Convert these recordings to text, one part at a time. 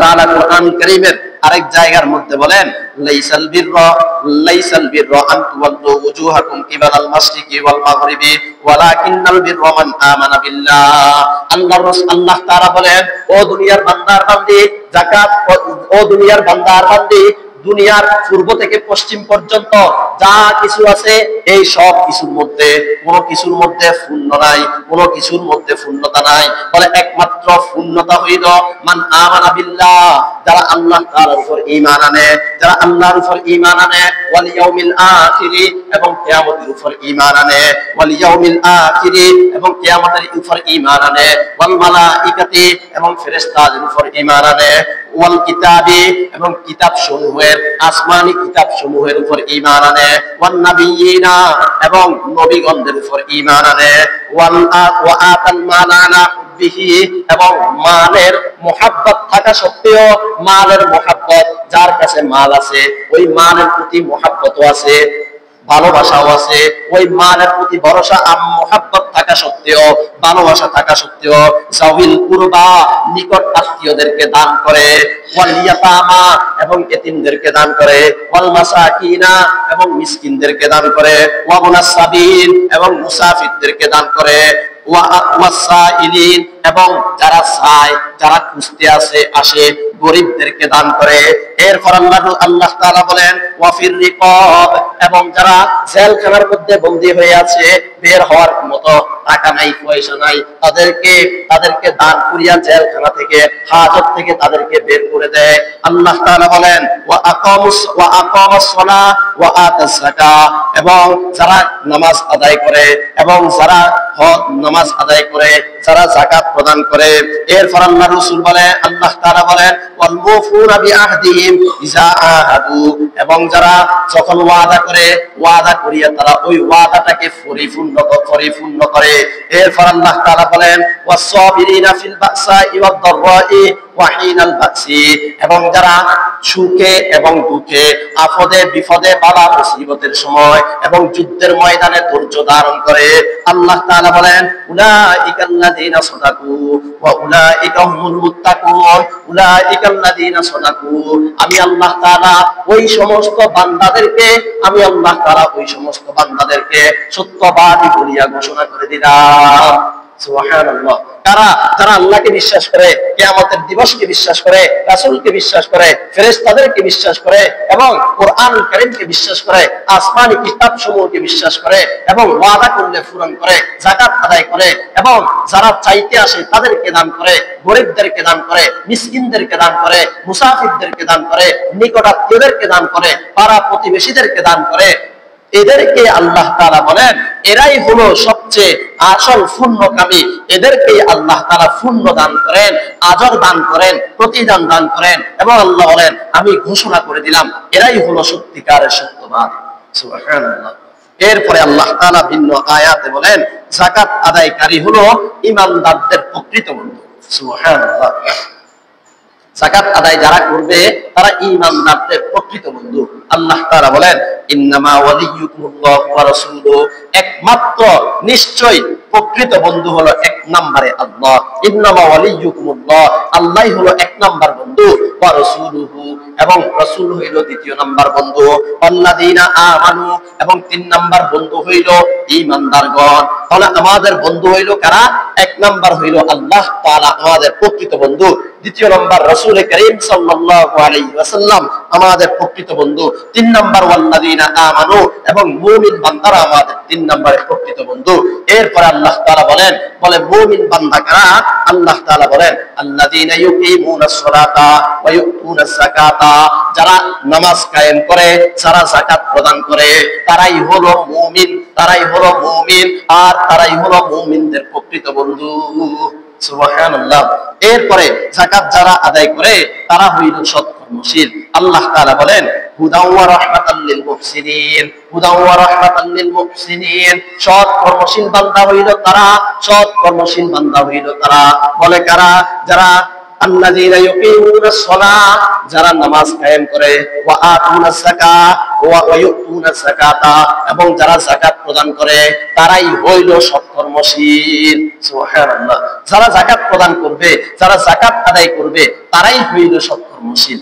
তাআলা কোরআন কারীমের আরেক জায়গার মধ্যে বলেন লাইসাল বিররা আন তুওয়াল্লু ওয়ুজুহাকুম কিবালাল মাশরিকি ওয়াল মাগরিবি ওয়ালাকিন্নাল বিররা মান আমানা বিল্লাহ। আল্লাহ তাআলা বলেন, ও দুনিয়ার বান্দার বান্দি, যাকাত ও দুনিয়ার বান্দার বান্দি, দুনিয়ার পূর্ব থেকে পশ্চিম পর্যন্ত যা কিছু আছে এই সব কিছুর মধ্যে কোনো কিছুর মধ্যে শূন্য নাই, কোনো কিছুর মধ্যে শূন্যতা নাই। বলে একমাত্র শূন্যতা হইল মান আমানা বিল্লাহ, যারা আল্লাহ তাআলার উপর ঈমান আনে, যারা আল্লাহর উপর ঈমান আনে, ওয়াল ইয়াউমিল আখির, এবং কিয়ামতের উপর ঈমান আনে, ওয়াল ইয়াউমিল আখির, এবং কিয়ামতের উপর ঈমান আনে, ওয়াল মালাইকাতি, এবং ফেরেশতাদের উপর ঈমান আনে, ওয়াল কিতাবি, এবং কিতাব সমূহের আসমানি কিতাব সমূহের উপর ঈমান আনে, ওয়ান নাবিয়িনা, এবং নবীগণদের উপর ঈমান আনে, ওয়া আতাল মালানা হুব্বিহি, এবং মালের মুহাব্বত থাকা সত্ত্বেও, মালের মুহাব্বত, যার কাছে মাল আছে ওই মালের প্রতি মুহাব্বতও আছে, ভালোবাসাও আছে, ওই মালের প্রতি ভরসা মুহাব্বত থাকা সত্ত্বেও, ভালোবাসা থাকা সত্ত্বেও যাওয়িল কুরবা, নিকট আত্মীয়দেরকে দান করে, ওয়াল ইয়াতামা, এবং এতিমদেরকে দান করে, ওয়াল মাসাকিনা, এবং মিসকিনদেরকে দান করে, ওয়া ইবনাস সাবিল, এবং মুসাফিরদেরকে দান করে, ওয়াসাইলিন, এবং যারা চায়, যারা খুঁজতে আসে গরিবদেরকে দান করে। এরপর আল্লাহ তাআলা বলেন ওয়াফির রিকাব, এবং যারা জেলখানার মধ্যে বন্দী হয়ে আছে, বের হওয়ার মতো টাকা নাই, পয়সা নাই, তাদেরকে দান করিয়া জেলখানা থেকে, হাজত থেকে তাদেরকে বের করে দেয়। আল্লাহ তাআলা বলেন ওয়া আকামাস সালাহ ওয়া আতাস যাকাত, এবং যারা নামাজ আদায় করে, এবং যারা নামাজ আদায় করে, যারা যাকাত প্রদান করে। এরপর আল্লাহ রাসূল বলে, আল্লাহ তাআলা বলেন ওয়াল মুফুনা বিআহদিহিম ইযা আহাদু, এবং যারা যখন ওয়াদা করে, ওয়াদা করিয়া তারা ওই ওয়াদাটাকে পরিপূর্ণ করে। এরপর আল্লাহ তাআলা বলেন ওয়াস-সাবিরিনা ফিল বাসাই ওয়াদ দাররাই ওয়া হিনাল বাসি, এবং যারা সুখে এবং দুঃখে, আপদে বিপদে, বালা মুসিবতের সময় এবং যুদ্ধের ময়দানে ধৈর্য ধারণ করে। আল্লাহ তাআলা বলেন উলাইকাল্লাযীনা সাদাকু ওয়া উলাইকা হুমুল মুত্তাকুন, উলাইকাল্লাযীনা সাদাকু, আমি আল্লাহ তাআলা ওই সমস্ত বান্দাদেরকে সত্যবাদী বলিয়া ঘোষণা করে দিলাম। সুবহানাল্লাহ। যারা আল্লাহকে বিশ্বাস করে, কিয়ামতের দিবসকে বিশ্বাস করে, রাসূলকে বিশ্বাস করে, ফেরেশতাদেরকে বিশ্বাস করে, এবং কোরআনুল কারীমকে বিশ্বাস করে, আসমানি কিতাবসমূহকে বিশ্বাস করে, এবং ওয়াদা করলে পূরণ করে, যাকাত আদায় করে, এবং যারা চাইতে আসে তাদেরকে দান করে, গরিবদেরকে দান করে, মিসকিনদেরকে দান করে, মুসাফিরদেরকে দান করে, নিকট আত্মীয়দেরকে দান করে, পাড়া প্রতিবেশীদেরকে দান করে, এদেরকে আল্লাহ তাআলা বলেন এরাই হলো সবচেয়ে আসল পুণ্যকামী। এদেরকে আল্লাহ তাআলা পুণ্য দান করেন, আজর দান করেন, প্রতিদান দান করেন, এবং আল্লাহ বলেন আমি ঘোষণা করে দিলাম এরাই হলো সত্যিকারের সত্যবাদী। সুবহানাল্লাহ। এরপরে আল্লাহ তাআলা ভিন্ন আয়াতে বলেন যাকাত আদায়কারী হলো ঈমানদারদের প্রকৃত বন্ধু। সুবহানাল্লাহ। যাকাত আদায় যারা করবে তারা ঈমানদারদের প্রকৃত বন্ধু। আল্লাহ তাআলা বলেন ইন্নামা ওয়ালিয়্যুকুমুল্লাহু ওয়া রাসূলুহু, একমাত্র নিশ্চয় প্রকৃত বন্ধু হলো এক নম্বরে আল্লাহ। ইন্নামা ওয়ালিয়্যুকুমুল্লাহ, আল্লাহই হলো এক নাম্বার বন্ধু, ওয়া রাসূলুহু, এবং রাসূল হইল দ্বিতীয় নাম্বার বন্ধু, আল্লাযীনা আমানু, এবং তিন নাম্বার বন্ধু হইল ঈমানদারগণ। তাহলে আমাদের বন্ধু হইল কারা? এক নাম্বার হইল আল্লাহ তাআলা আমাদের প্রকৃত বন্ধু, দ্বিতীয় নাম্বার রাসূল করিম সাল্লাল্লাহু আলাইহি ওয়াসাল্লাম আমাদের প্রকৃত বন্ধু, তিন নাম্বার ওয়াল্লাযীনা আমানু, এবং মুমিন বান্দারা আমাদের তিন নম্বরে প্রকৃত বন্ধু। এরপর আল্লাহ তাআলা বলেন মুমিন বান্দা কারা? আল্লাহ তাআলা বলেন আল্লাযীনা ইউকিমুনাস সালাতা ওয়া ইউতুনাস যাকাতা, যারা নামাজ কায়েম করে, যারা যাকাত প্রদান করে, তারাই হলো মুমিন, আর তারাই হলো মুমিনদের প্রকৃত বন্ধু। সুবহানাল্লাহ। এরপরে যাকাত যারা আদায় করে তারা হইল সৎকর্মশীল। আল্লাহ তাআলা বলেন হুদাও ওয়া রাহমাতাল লিল মুহসিনিন, হুদাও ওয়া রাহমাতাল লিল মুহসিনিন, সৎকর্মশীল বান্দা হইল তারা, বলে কারা? যারা আল্লাযীনা ইউকিমুনাস সালাহ, যারা নামাজ কায়েম করে, ওয়া আতুনাস যাকাত ওয়া ইউতুনাস যাকাতা, এবং যারা যাকাত প্রদান করে, তারাই হইল সৎকর্মশীল। সুবহানাল্লাহ। যারা যাকাত প্রদান করবে, যারা যাকাত আদায় করবে, তারাই হইল সৎকর্মশীল।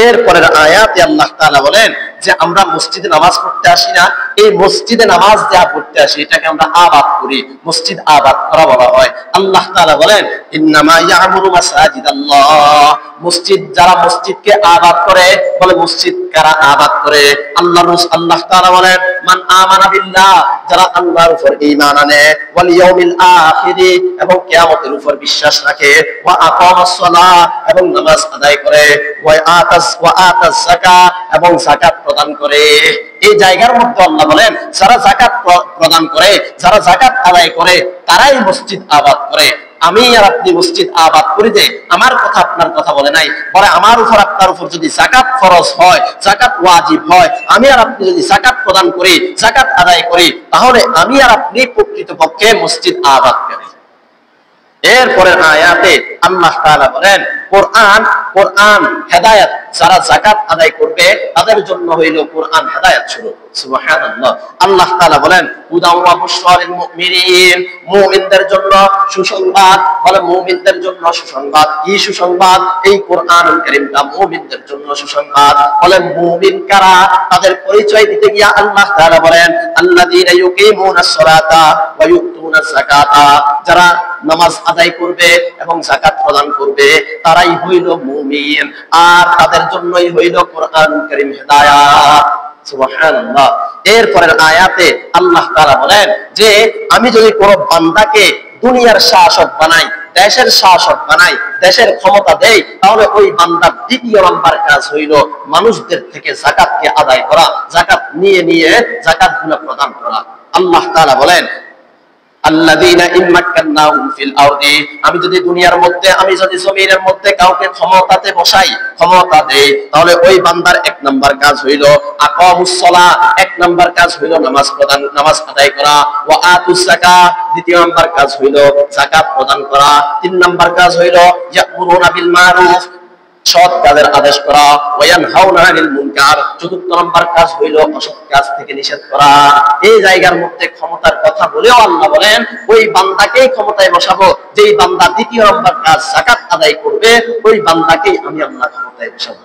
এরপরের আয়াতে আল্লাহ তাআলা বলেন যে আমরা মসজিদে নামাজ পড়তে আসি না, এই মসজিদে নামাজ যা পড়তে আসি এটাকে আমরা আবাদ করি, মসজিদ আবাদ করা বলা হয়। আল্লাহ তাআলা বলেন ইন্নামা ইয়ামুরু মাসাজিদাল্লাহ, মসজিদ, যারা মসজিদকে আবাদ করে, বলে মসজিদ কারা আবাদ করে? আল্লাহ তাআলা বলেন মান আমানা বিল্লাহ, যারা আল্লাহর উপর ঈমান আনে, ওয়াল ইয়াউমিল আখির, এবং কিয়ামতের উপর বিশ্বাস রাখে, ওয়া আকামাস সালাহ, এবং নামাজ আদায় করে, ওয়া আতাস যাকাত, এবং যাকাত প্রদান করে। এই জায়গার মধ্যে আল্লাহ বলেন যারা যাকাত প্রদান করে, যারা যাকাত আদায় করে, তারাই মসজিদ আবাদ করে। আমি আর আপনি মসজিদ আবাদ করি যে আমার কথা আপনার কথা বলে নাই, পরে আমার উপর আপনার উপর যদি যাকাত ফরজ হয়, যাকাত ওয়াজিব হয়, আমি আর আপনি যদি যাকাত প্রদান করি, যাকাত আদায় করি, তাহলে আমি আর আপনি প্রকৃতপক্ষে মসজিদ আবাদ করি। এরপরে আয়াতে আল্লাহ তাআলা বলেন কোরআন হেদায়েত, যারা যাকাত আদায় করবে তাদের জন্য হইল কোরআন হেদায়েত স্বরূপ। সুবহানাল্লাহ। আল্লাহ তাআলা বলেন হুদাও ওয়া বুশরা লিল মুমিনিন, মুমিনদের জন্য সুসংবাদ, বলে মুমিনদের জন্য সুসংবাদ। কি সুসংবাদ? এই কোরআনুল কারীমটা মুমিনদের জন্য সুসংবাদ। বলে মুমিন কারা? তাদের পরিচয় দিতে গিয়া আল্লাহ তাআলা বলেন আল্লাযীনা ইউকিমুনাস সালাতা ওয়া ইউতুনাস যাকাতা, যারা নামাজ আদায় করবে এবং যাকাত প্রদান করবে, তারাই হইল মুমিন, আর তাদের জন্যই হইল কোরআনুল কারীম হেদায়েত। সুবহানাল্লাহ। এরপরের আয়াতে আল্লাহ তাআলা বলেন যে আমি যদি কোন বান্দাকে দুনিয়ার শাসক বানাই, দেশের শাসক বানাই, দেশের ক্ষমতা দেই, তাহলে ওই বান্দার দ্বিতীয় নাম্বার কাজ হইল মানুষদের থেকে যাকাতকে আদায় করা, যাকাত নিয়ে যাকাতগুলো প্রদান করা। আল্লাহ তাআলা বলেন আল্লাযীনা ইম্মাক্কান্নাহুম ফিল আরদি, আমি যদি দুনিয়ার মধ্যে, আমি যদি জমিনের মধ্যে কাউকে ক্ষমতাতে বসাই, ক্ষমতা দেই, তাহলে ওই বান্দার এক নাম্বার কাজ হইল আকামুস সালাহ, এক নাম্বার কাজ হইল নামাজ প্রদান, নামাজ আদায় করা, ওয়া আতুস যাকাত, দ্বিতীয় নাম্বার কাজ হইল যাকাত প্রদান করা, তিন নাম্বার কাজ হইল ইয়ামুরুনা বিল মারুফ, সৎ কাজের আদেশ করা, ওয়া ইয়ানহাউনা আনিল মুনকার, চতুর্থ নাম্বার কাজ হইল অসৎ কাজ থেকে নিষেধ করা। এই জায়গার মধ্যে ক্ষমতার কথা বলেও আল্লাহ বলেন ওই বান্দাকেই ক্ষমতায় বসাবো, যেই বান্দা দ্বিতীয় নাম্বার কাজ যাকাত আদায় করবে, ওই বান্দাকেই আমি আল্লাহ ক্ষমতায় বসাবো।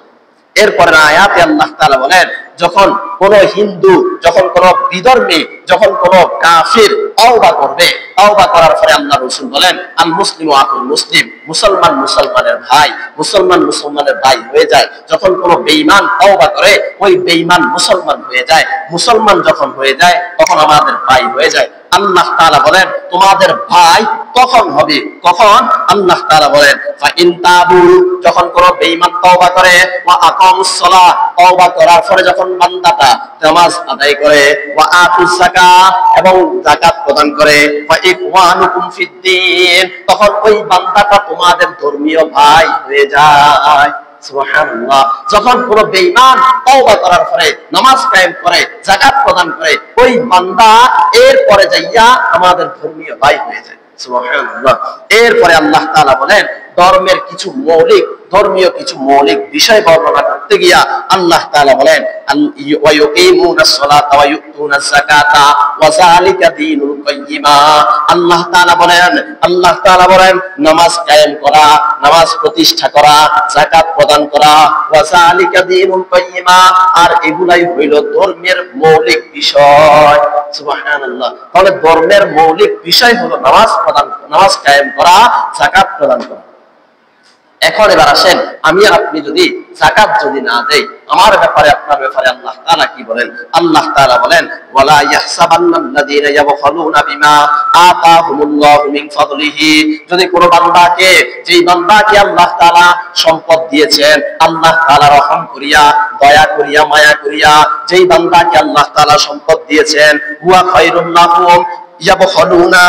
এরপরের আয়াতে আল্লাহ তাআলা বলেন যখন কোন হিন্দু, যখন কোন বিধর্মী, যখন কোন কাফির তওবা করবে, তওবা করার পরে আল্লাহ রাসূল বলেন আল মুসলিমু আকুল মুসলিম, মুসলমান মুসলমানের ভাই, মুসলমান মুসলমানের ভাই হয়ে যায়। যখন কোন বেঈমান তওবা করে, ওই বেঈমান মুসলমান হয়ে যায়, মুসলমান যখন হয়ে যায় তখন আমাদের ভাই হয়ে যায়। আল্লাহ তাআলা বলেন তোমাদের ভাই কখন হবে? কখন? আল্লাহ তাআলা বলেন ফা ইন তাবু, যখন কোন বেঈমান তওবা করে, ওয়া আকামুস সালাহ, তওবা করার পরে যখন বান্দাটা নামাজ আদায় করে, ওয়া আতুস যাকাত, এবং যাকাত প্রদান করে, ওয়া ইখওয়ানুকুম ফিদ্দীন, তখন ওই বান্দাটা তোমাদের ধর্মীয় ভাই হয়ে যায়। সুবহানাল্লাহ। যখন কোন বেঈমান তওবা করার পরে নামাজ কায়েম করে, যাকাত প্রদান করে, ওই বান্দা এরপরে যাইয়া আমাদের ধর্মীয় ভাই হয়ে যায়। সুবহানাল্লাহ। এরপরে আল্লাহ তাআলা বলেন ধর্মীয় কিছু মৌলিক বিষয় বর্ণনা করতে গিয়া আল্লাহ তাআলা বলেন ওয়া ইউকিমুনাস সালাতা ওয়া ইউতুনাস যাকাতা ওয়া যালিকা দীনুল কাইয়্যিমা। আল্লাহ তাআলা বলেন নামাজ কায়েম করা, নামাজ প্রতিষ্ঠা করা, যাকাত প্রদান করা, ওয়া যালিকা দীনুল কাইয়্যিমা, আর এগুলাই হইল ধর্মের মৌলিক বিষয়। সুবহানাল্লাহ। তাহলে ধর্মের মৌলিক বিষয় হলো নামাজ কায়েম করা, যাকাত প্রদান করা। এখন এবার আসেন, আমি আর আপনি যদি যাকাত যদি না দেই, আমার ব্যাপারে আপনার ব্যাপারে আল্লাহ তাআলা কি বলেন? আল্লাহ তাআলা বলেন ওয়ালা ইয়াহসাবান্নাল্লাযীনা ইয়াবখালুনা বিমা আতাহুমুল্লাহু মিন ফাদলিহি, যদি কোন বান্দাকে, যেই বান্দাকে আল্লাহ তাআলা সম্পদ দিয়েছেন, আল্লাহ তাআলা রহম করিয়া, দয়া করিয়া, মায়া করিয়া, যেই বান্দাকে আল্লাহ তাআলা সম্পদ দিয়েছেন, হুয়া খায়রুল লাহুম ইয়াবখালুনা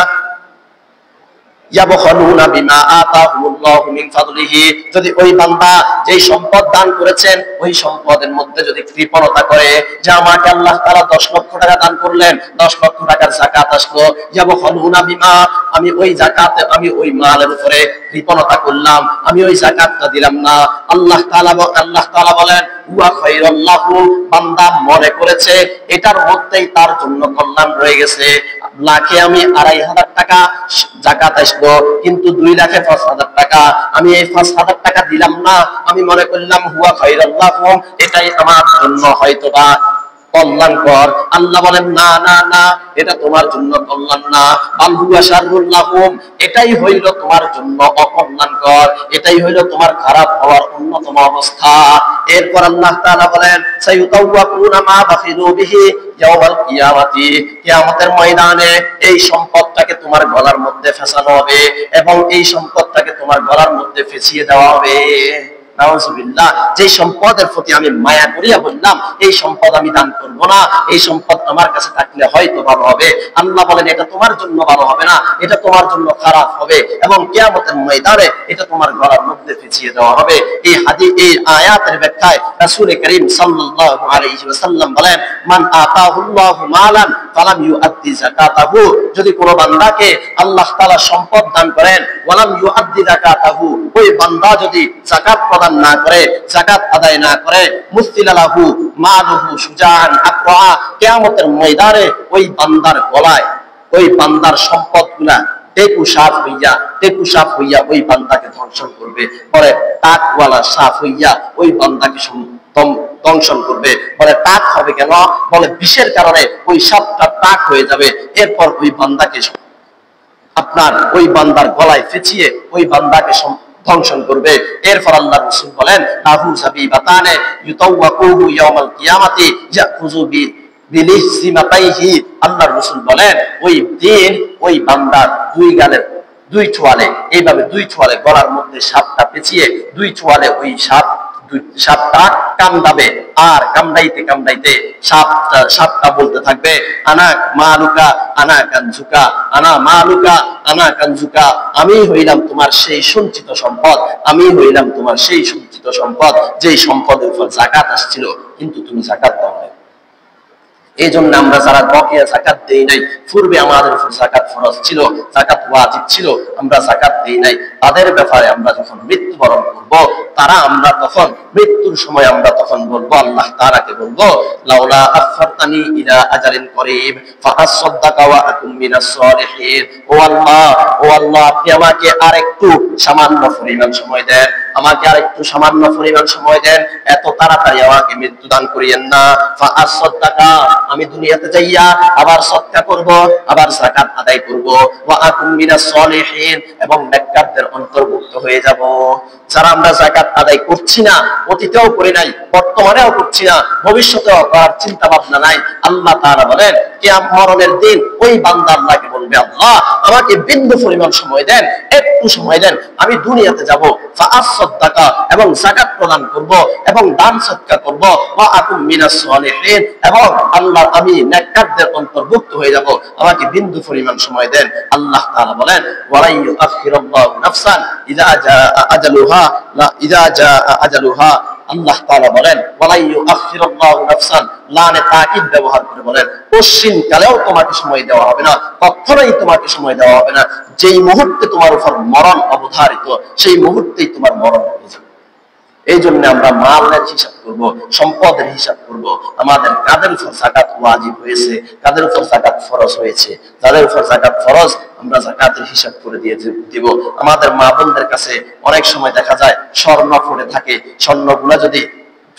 ইয়াবখালুনা বিমা আতাহুল্লাহু মিন ফাদলিহি, যদি ওই বান্দা যেই সম্পদ দান করেছেন ওই সম্পদের মধ্যে যদি কৃপণতা করে, যে আমাকে আল্লাহ তাআলা 10 লক্ষ টাকা দান করলেন, 10 লক্ষ টাকার যাকাত আসলো, ইয়াবখালুনা বিমা, আমি ওই যাকাতে আমি ওই মালের উপরে কৃপণতা করলাম, আমি ওই যাকাতটা দিলাম না। আল্লাহ তাআলা বলেন হুয়া খায়রুল লাহু, বান্দা মনে করেছে এটার মধ্যেই তার জন্য কল্যাণ রয়ে গেছে। লাখে আমি 2,500 টাকা যাকাত আসলো, কিন্তু 2 লাখে 5,000 টাকা, আমি এই 5,000 টাকা দিলাম না, আমি মনে করলাম হুয়া খায়রুল লাহু, এটাই আমার জন্য হয়তোবা কল্যাণকর। আল্লাহ বলেন না না না, এটা তোমার জন্য কল্যাণ না, বাল হুয়া শাররুল লাহুম, এটাই হইল তোমার জন্য অকল্যাণকর, এটাই হইল তোমার খারাপ হওয়ার অন্যতম অবস্থা। এরপর আল্লাহ তাআলা বলেন সাইয়ুতাওয়াকুনা মা বাখিলু বিহি ইয়াওমাল কিয়ামাতি, কিয়ামতের ময়দানে এই সম্পদটাকে তোমার গলার মধ্যে ফেসানো হবে এবং এই সম্পদটাকে তোমার গলার মধ্যে ফেঁসিয়ে দেওয়া হবে। নাউজুবিল্লাহ, যে সম্পদের প্রতি আমি মায়া করিয়া বললাম এই সম্পদ আমি দান করব না, এই সম্পদ আমার কাছে থাকলে হয়তো ভালো হবে, আল্লাহ বলেন এটা তোমার জন্য ভালো হবে না, এটা তোমার জন্য খারাপ হবে এবং কিয়ামতের ময়দানে এটা তোমার গলার মধ্যে ফেঁসিয়ে দেওয়া হবে। এই আয়াতের ব্যাখ্যায় রাসূল করিম সাল্লাল্লাহু আলাইহি ওয়াসাল্লাম বলেন মান আতাহুল্লাহু মালান ফালাম ইউআদ্দি যাকাতাহু, যদি কোনো বান্দাকে আল্লাহ তাআলা সম্পদ দান করেন, ওয়ালাম ইউআদ্দি যাকাতাহু, ওই বান্দা যদি যাকাত প্রদান না করে, যাকাত আদায় না করে, মুসতিলালাহু মালুহু সুজান আকরা, কিয়ামতের ময়দানে ওই বান্দার গলায় ওই বান্দার সম্পদগুলা টেকু সাফ হইয়া ওই বান্দাকে ধ্বংসন করবে। পরে টাকওয়ালা সাফ হইয়া ওই বান্দাকে দংশন করবে। বলে টাক হবে কেন? বলে বিষের কারণে ওই সাপটা টাক হয়ে যাবে, এরপর ওই বান্দাকে আপনার ওই বান্দার গলায় ফেঁচিয়ে ওই বান্দাকে ধ্বংসন করবে। এরপর আল্লাহ রাসূল বলেন লাহু সাবিবাতানে ইউতাওয়াকুহু ইয়াউমাল কিয়ামাতি ইয়াখুযু বিলিহসিমাতাইহি, আল্লাহ রাসূল বলেন ওই দিন ওই বান্দার দুই ছোয়ালে এইভাবে 2 ছোয়ালে গলার মধ্যে সাপটা পেঁচিয়ে 2 ছোয়ালে ওই সাপটা কামড়াবে, আর কামড়াইতে সাপটা বলতে থাকবে আনা মালুকা আনা কানজুকা, আনা মালুকা আনা কানজুকা, আমি হইলাম তোমার সেই সঞ্চিত সম্পদ, আমি হইলাম তোমার সেই সঞ্চিত সম্পদ, যেই সম্পদের উপর যাকাত আসছিল কিন্তু তুমি যাকাত দাও নাই। এই জন্য আমরা যারা বকেয়া যাকাত দেই নাই, পূর্বে আমাদের উপর যাকাত ফরজ ছিল, যাকাত ওয়াজিব ছিল, আমরা যাকাত দেই নাই, তাদের ব্যাপারে আমরা যখন মৃত্যুবরণ করব, তখন মৃত্যুর সময় আমরা তখন বলবো, আল্লাহ তাআলাকে বলবো লাউলা আফারতানি ইলা আজালিন করিব ফাআসাদদাকা ওয়া আকুম মিনাস সালিহিন, ও আল্লাহ আপনি আমাকে আরেকটু সামান্য পরিমাণ সময় দেন, আমাকে আরেকটু সামান্য পরিমাণ সময় দেন, এত তাড়াতাড়ি আমাকে মৃত্যু দান করিয়েন না। ফাআসাদদাকা, আমি দুনিয়াতে যাইয়া আবার সদকা করব, আবার যাকাত আদায় করব, ওয়া আকুম মিনাস সালিহিন, এবং নেককারদের অন্তর্ভুক্ত হয়ে যাব। যারা আমরা যাকাত আদায় করছি না, অতীতেও করি নাই, বর্তমানেও করছি না, ভবিষ্যতেও করার চিন্তা ভাবনা নাই, আল্লাহ তাআলা বলেন কিয়ামত মরণের দিন ওই বান্দা আল্লাহকে বলবে আল্লাহ আমাকে বিন্দু পরিমাণ সময় দেন, একটু সময় দেন, আমি দুনিয়াতে যাব, ফাআসাদদাকা, এবং যাকাত প্রদান করব এবং দান সদকা করব, ওয়া আকুম মিনাস সালিহিন, এবং আল্লাহ আমি নেককারদের অন্তর্ভুক্ত হয়ে যাব, আমাকে বিন্দু পরিমাণ সময় দেন। আল্লাহ তাআলা বলেন ওয়ালা ইউআখিরুল্লাহু নাফসান ইযা জাআ আজালুহা, ইযা জাআ আজালুহা, আল্লাহ তাআলা বলেন ওয়ালা ইউআখিরুল্লাহু নাফসান, লানে তাকিদ ব্যবহার করে বলেন পশ্চিম কালেও তোমাকে সময় দেওয়া হবে না, কখনোই তোমাকে সময় দেওয়া হবে না, যেই মুহূর্তে তোমার উপর মরণ অবধারিত সেই মুহূর্তেই তোমার মরণ হয়ে যাবে। এই জন্য আমরা মালের হিসাব করব, সম্পদের হিসাব করব, আমাদের কাদের উপর যাকাত ওয়াজিব হয়েছে, কাদের উপর যাকাত ফরজ হয়েছে, যাদের উপর যাকাত ফরজ আমরা যাকাতের হিসাব করে দিয়ে দিব। আমাদের মা বোনদের কাছে অনেক সময় দেখা যায় স্বর্ণ পড়ে থাকে, স্বর্ণগুলা যদি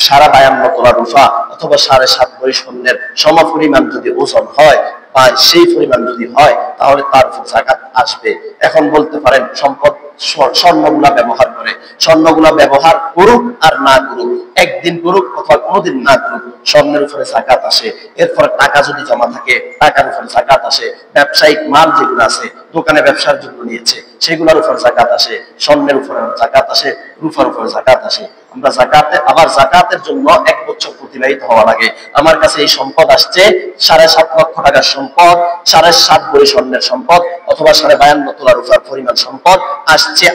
52 তোলা রূপা অথবা 7.5 ভরি স্বর্ণের সমপরিমাণ যদি ওজন হয় বা সেই পরিমাণ যদি হয় তাহলে তার উপর যাকাত আসবে। এখন বলতে পারেন সম্পদ স্বর্ণগুলা ব্যবহার করে, স্বর্ণগুলা ব্যবহার করুক আর না করুক, একদিন করুক অথবা কোনোদিন না করুক, স্বর্ণের উপরে যাকাত আসে। এরপর টাকা যদি জমা থাকে টাকার উপরে যাকাত আসে, ব্যবসায়িক মাল যেগুলো আছে দোকানে ব্যবসার জন্য নিয়েছে সেগুলোর উপর যাকাত আসে, স্বর্ণের উপরে যাকাত আসে, রূপার উপরে যাকাত আসে। আমরা যাকাতের জন্য 1 বছর প্রতিবাহিত হওয়া লাগে। আমার কাছে এই সম্পদ আসছে 7.5 লক্ষ টাকার সম্পদ, 7.5 ভরি স্বর্ণের সম্পদ অথবা 52.5 তোলার উপর পরিমাণ সম্পদ আসছে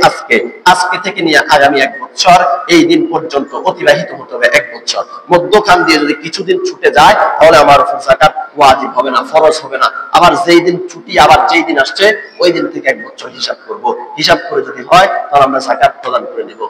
আজকে থেকে নিয়ে আগামী 1 বছর এই দিন পর্যন্ত অতিবাহিত হতে হবে 1 বছর। মধ্যখান দিয়ে যদি কিছুদিন ছুটে যায় তাহলে আমার উপর যাকাত ওয়াজিব হবে না, ফরজ হবে না। আবার যেই দিন ছুটি আবার যেই দিন আসছে ওই দিন থেকে 1 বছর হিসাব করব। হিসাব করে যদি হয় তাহলে আমরা যাকাত প্রদান করে দেব।